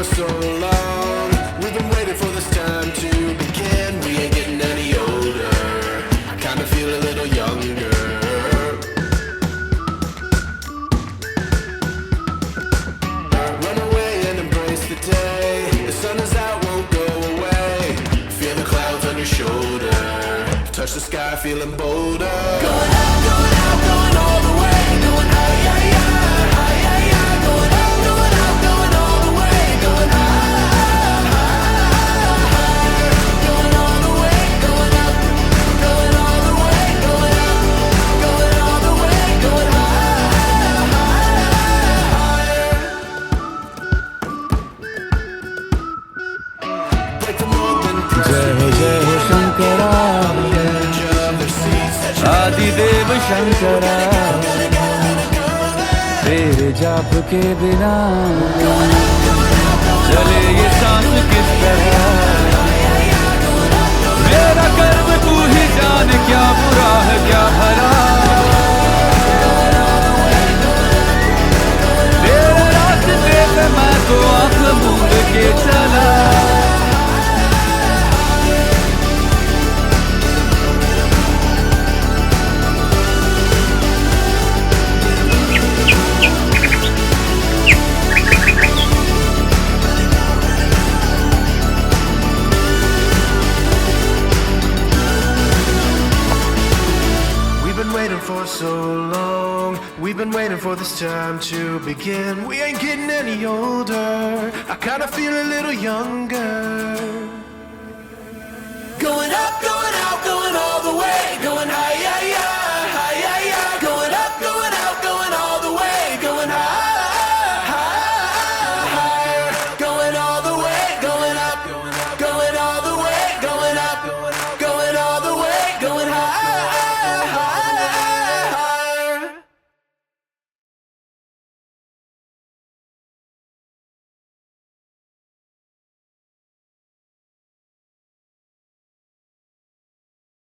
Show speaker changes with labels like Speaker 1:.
Speaker 1: for so long. We've been waiting for this time to begin. We ain't getting any older. I kinda feel a little younger. Run away and embrace the day. The sun is out, won't go away. Feel the clouds on your shoulder. Touch the sky, feeling bolder. Going out, going out, going all the way. Going high, high, high, high, high, high. Going out, going out, going all the way. Going high, high, high. Going all the way, going up. Going all the way, going up. Going all the way, going high, higher. Break the mold and press
Speaker 2: जय हो शंकरा आदिदेव शंकरा तेरे जाप के बिना चले ये सांस किस तरह मेरा कर्म तू ही जान क्या बुरा है क्या भला तेरे रास्ते पे मैं तो आंख मूंद के चला
Speaker 1: for so long. We've been waiting for this time to begin. We ain't getting any older. I kinda feel a little younger. Going up, going out, going all the way. Going higher.